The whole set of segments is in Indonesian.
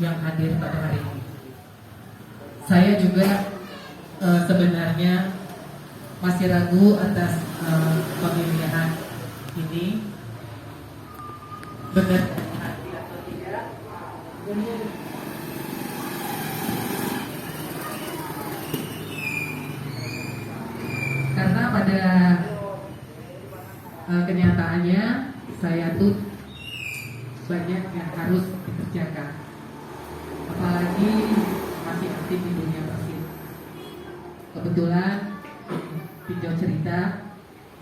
yang hadir pada hari ini. Saya juga sebenarnya masih ragu atas pemilihan ini benar hati atau tidak. Karena pada kenyataannya saya tuh banyak yang harus dikerjakan, apalagi masih aktif di dunia persib. Kebetulan video cerita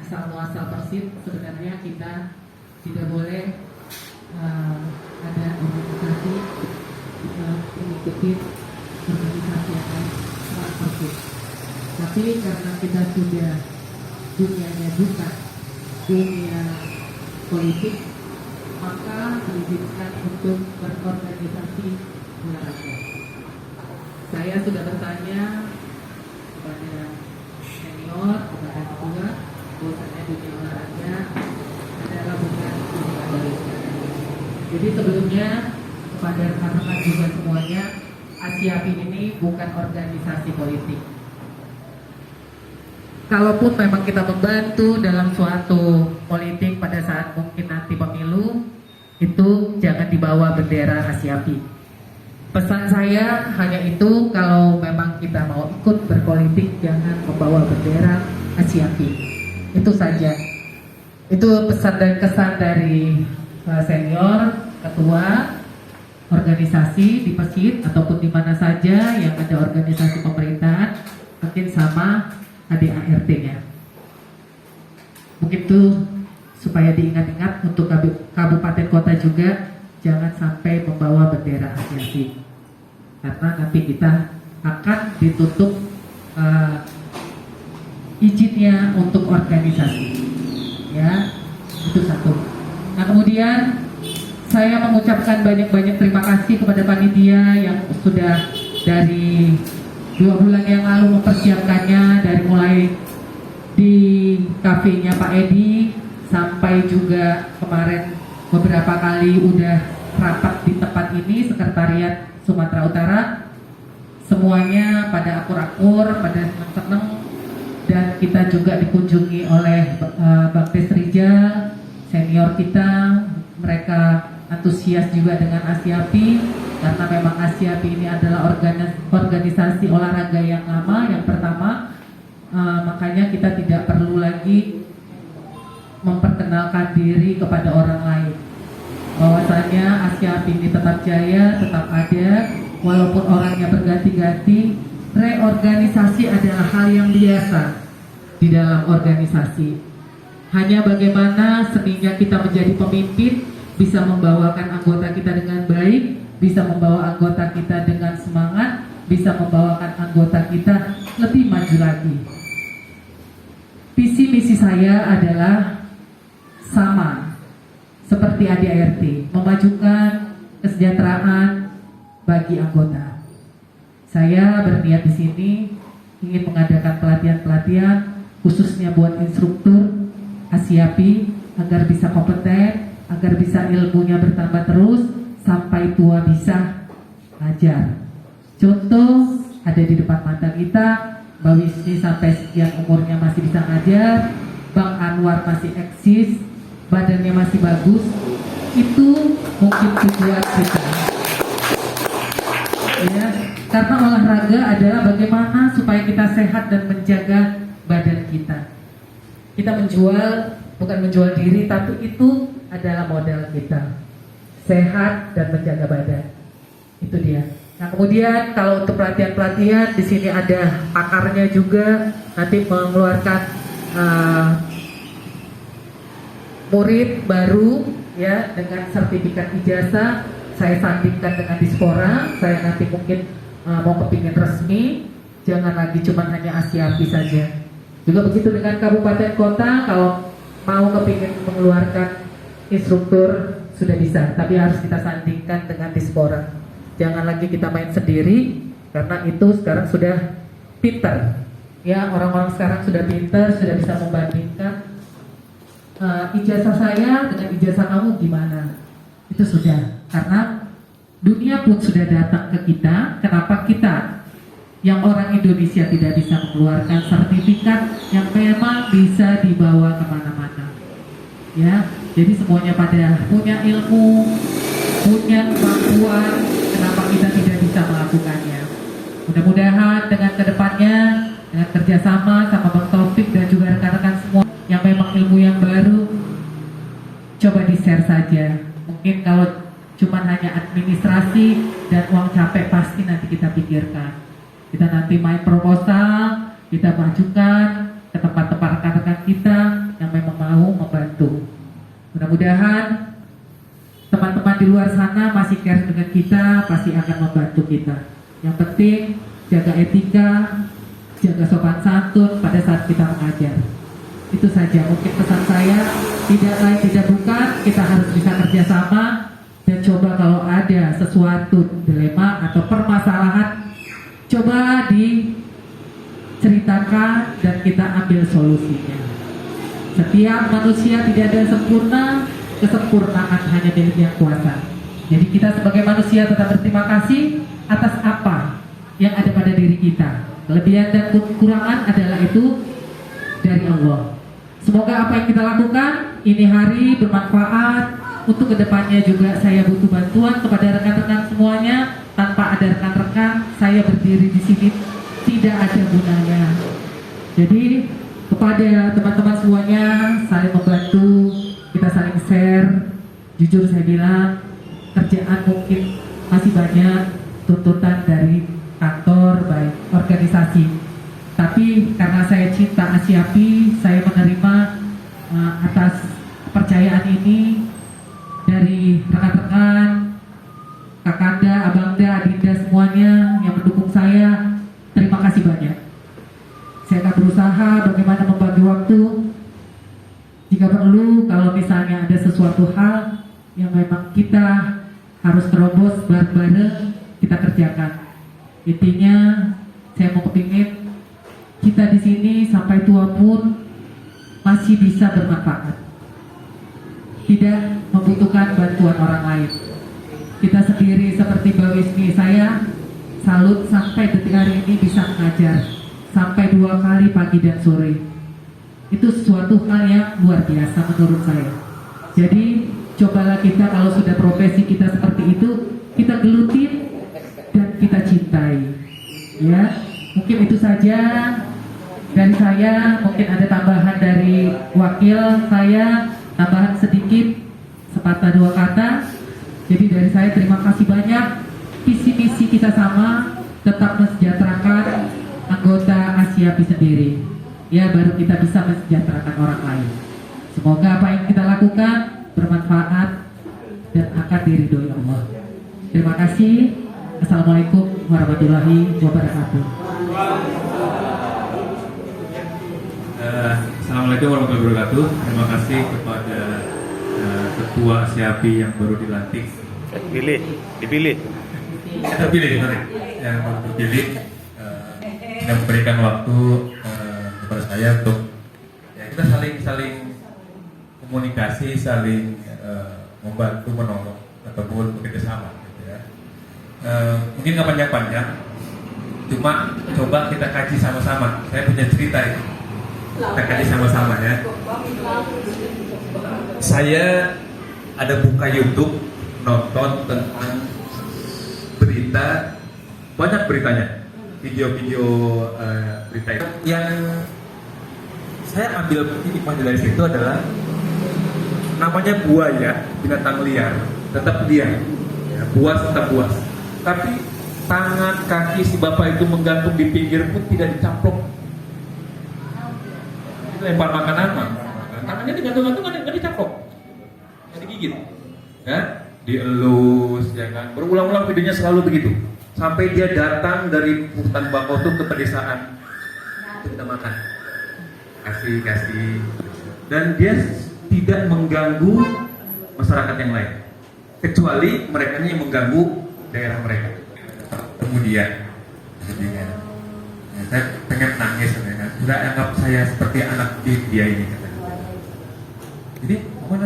asal muasal persib, sebenarnya kita tidak boleh ada organisasi mengikuti organisasi yang lain selain persib. Tapi karena kita sudah dunianya bukan dunia politik, maka diizinkan untuk berorganisasi olahraga. Saya sudah bertanya kepada senior, kepada ketua, bahwasanya dunia olahraga adalah bukan dunia politik. Jadi sebelumnya kepada rekan-rekan juga semuanya, ASIAPI ini bukan organisasi politik. Kalaupun memang kita membantu dalam suatu politik pada saat mungkin nanti pemilu, itu jangan dibawa bendera ASIAPI. Pesan saya hanya itu, kalau memang kita mau ikut berpolitik, jangan membawa bendera ASIAPI. Itu saja. Itu pesan dan kesan dari senior, ketua organisasi di Persib ataupun di mana saja yang ada organisasi pemerintahan, mungkin sama ADART-nya. Mungkin itu supaya diingat-ingat untuk kabupaten kota juga, jangan sampai membawa bendera ASIAPI, karena nanti kita akan ditutup izinnya untuk organisasi. Ya, itu satu. Nah, kemudian saya mengucapkan banyak-banyak terima kasih kepada panitia yang sudah dari 2 bulan yang lalu mempersiapkannya, dari mulai di kafenya Pak Edi sampai juga kemarin beberapa kali udah rapat di tempat ini, sekretariat Sumatera Utara. Semuanya pada akur-akur, pada seneng-seneng, dan kita juga dikunjungi oleh Bang Tes Rijal, senior kita. Mereka antusias juga dengan ASIAPI, karena memang ASIAPI ini adalah organisasi olahraga yang lama, yang pertama. Makanya kita tidak perlu lagi memperkenalkan diri kepada orang lain, bahwasanya ASIAPI ini tetap jaya, tetap ada, walaupun orangnya berganti-ganti. Reorganisasi adalah hal yang biasa di dalam organisasi. Hanya bagaimana seninya kita menjadi pemimpin, bisa membawakan anggota kita dengan baik, bisa membawa anggota kita dengan semangat, bisa membawakan anggota kita lebih maju lagi. Visi misi saya adalah sama seperti ADART, memajukan kesejahteraan bagi anggota. Saya berniat di sini ingin mengadakan pelatihan-pelatihan khususnya buat instruktur ASIAPI agar bisa kompeten, agar bisa ilmunya bertambah terus sampai tua bisa ngajar. Contoh ada di depan mata kita, Mbak Wisni sampai sekian umurnya masih bisa ngajar, Bang Anwar masih eksis, badannya masih bagus. Itu mungkin tujuan kita. Ya, karena olahraga adalah bagaimana supaya kita sehat dan menjaga badan kita. Kita bukan menjual diri, tapi itu adalah modal kita, sehat dan menjaga badan. Itu dia. Nah, kemudian kalau untuk pelatihan-pelatihan di sini ada pakarnya juga, nanti mengeluarkan murid baru ya dengan sertifikat ijazah. Saya sandingkan dengan Dispora. Saya nanti mungkin mau kepingin resmi, jangan lagi cuma hanya ASIAPI saja. Juga begitu dengan kabupaten kota, kalau mau kepingin mengeluarkan instruktur sudah bisa, tapi harus kita sandingkan dengan Dispora. Jangan lagi kita main sendiri, karena itu sekarang sudah pintar. Ya, orang-orang sekarang sudah pintar, sudah bisa membandingkan ijazah saya dengan ijazah kamu gimana. Itu sudah, karena Dunia pun sudah datang ke kita. Kenapa kita yang orang Indonesia tidak bisa mengeluarkan sertifikat yang memang bisa dibawa kemana-mana? Ya, jadi semuanya pada punya ilmu, punya kemampuan. Kenapa kita tidak bisa melakukannya? Mudah-mudahan dengan kedepannya, dengan kerjasama sama Bang Taufik dan juga rekan-rekan semua yang memang ilmu yang baru, coba di-share saja. Mungkin kalau cuman hanya administrasi dan uang capek pasti nanti kita pikirkan. Kita nanti main proposal, kita majukan ke tempat-tempat rekan-rekan kita yang memang mau membantu. Mudah-mudahan teman-teman di luar sana masih care dengan kita, pasti akan membantu kita. Yang penting jaga etika, jaga sopan santun pada saat kita mengajar. Itu saja mungkin pesan saya. Tidak lain tidak bukan, kita harus bisa kerjasama. Dan coba kalau ada sesuatu dilema atau permasalahan, coba diceritakan dan kita ambil solusinya. Setiap manusia tidak ada yang sempurna, kesempurnaan hanya milik Yang Kuasa. Jadi kita sebagai manusia tetap berterima kasih atas apa yang ada pada diri kita. Kelebihan dan kekurangan adalah itu dari Allah. Semoga apa yang kita lakukan ini hari bermanfaat. Untuk kedepannya juga saya butuh bantuan kepada rekan-rekan semuanya. Tanpa ada rekan-rekan, saya berdiri di sini tidak ada gunanya. Jadi kepada teman-teman semuanya, saling membantu, kita saling share. Jujur saya bilang, kerjaan mungkin masih banyak, tuntutan dari kantor, baik organisasi. Tapi karena saya cinta Asyapi, saya menerima atas kepercayaan ini dari rekan-rekan, kakanda, abangda, adinda semuanya yang mendukung saya. Terima kasih banyak. Saya akan berusaha bagaimana membagi waktu. Jika perlu, kalau misalnya ada sesuatu hal yang memang kita harus terobos bareng-bareng, kita kerjakan. Intinya, saya mau kepingin kita di sini sampai tua pun masih bisa bermanfaat. Tidak membutuhkan bantuan orang lain. Kita sendiri seperti Mbak Wisni, saya salut sampai detik hari ini bisa mengajar sampai 2 kali pagi dan sore. Itu sesuatu hal yang luar biasa menurut saya. Jadi cobalah kita kalau sudah profesi kita seperti itu, kita gelutin dan kita cintai. Ya, mungkin itu saja dari saya. Mungkin ada tambahan dari wakil saya, tambahan sedikit, sepatah 2 kata. Jadi dari saya terima kasih banyak. Visi misi kita sama, tetap mensejahterakan anggota Asyapi sendiri. Ya, baru kita bisa mensejahterakan orang lain. Semoga apa yang kita lakukan bermanfaat dan akan diridhoi Allah. Terima kasih. Assalamualaikum warahmatullahi wabarakatuh. Assalamualaikum warahmatullahi wabarakatuh. Terima kasih kepada Ketua Asyapi yang baru dilantik. Dipilih, sorry. Yang baru dipilih, yang memberikan waktu kepada saya untuk ya, kita saling komunikasi, saling membantu, menolong ataupun bekerja sama. Gitu ya. Mungkin nggak panjang-panjang, cuma coba kita kaji sama-sama. Saya punya cerita ini. Kita kaji sama-sama ya. Saya ada buka YouTube, nonton tentang berita, banyak beritanya, video-video berita itu. Yang saya ambil hikmah dari situ adalah namanya buaya, binatang liar, tetap liar, ya, buas tetap buas. Tapi tangan kaki si bapak itu menggantung di pinggir pun tidak dicaplok. Lempar makanan, tangannya digantung-gantung nggak dicaplok, nggak digigit, ya, dielus, ya kan. Berulang-ulang videonya selalu begitu, sampai dia datang dari hutan bakau tuh ke pedesaan, itu kita makan, kasih, dan dia tidak mengganggu masyarakat yang lain, kecuali mereka yang mengganggu daerah mereka. Kemudian saya pengen nangis, kan? Udah anggap saya seperti anak dia ini. Jadi mana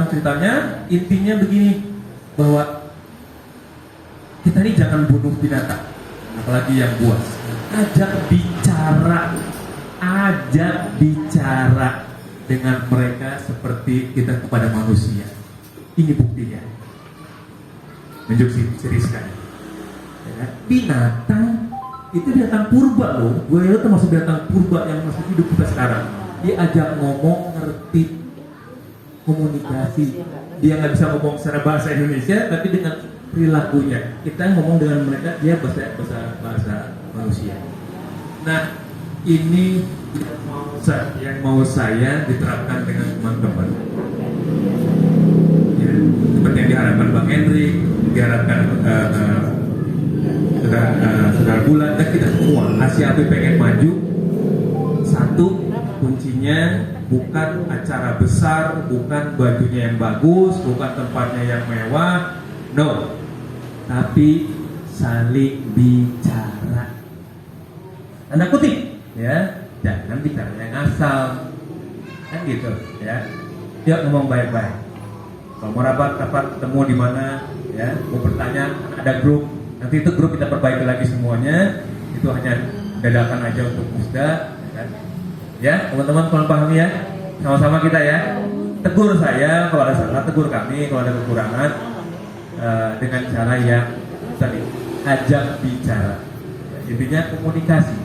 ceritanya? Intinya begini, bahwa kita ini jangan bunuh binatang, apalagi yang buas. Ajak bicara dengan mereka seperti kita kepada manusia. Ini buktinya. Menunjuk serius sekali. Ya, binatang itu binatang purba loh. Gue itu termasuk binatang purba yang masih hidup kita sekarang. Dia ajak ngomong, ngerti, komunikasi. Dia nggak bisa ngomong secara bahasa Indonesia, tapi dengan perilakunya kita ngomong dengan mereka, dia bahasa manusia. Nah, ini yang mau saya diterapkan dengan teman-teman. Ya, seperti yang diharapkan Bang Henry, diharapkan saudara Bulan, dan kita semua. Asia AP pengen maju. Satu, kuncinya bukan acara besar, bukan bajunya yang bagus, bukan tempatnya yang mewah, no, tapi saling bicara. Tanda kutip, ya, jangan bicara yang asal, kan gitu, ya. Yuk ngomong baik-baik. Kalau mau rapat ketemu di mana, ya, mau bertanya, ada grup, nanti itu grup kita perbaiki lagi semuanya. Itu hanya dadakan aja untuk musda, kan? Ya, teman-teman tolong pahami ya, sama-sama kita ya. Tegur saya kalau ada salah, tegur kami kalau ada kekurangan, dengan cara yang tadi, ajak bicara. Intinya komunikasi.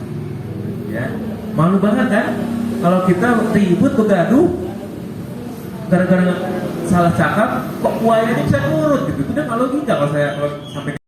Ya, malu banget kan kalau kita ribut begaduh gara-gara salah cakap, kok buayanya bisa nurut gitu. Itu kan malu juga kalau saya sampai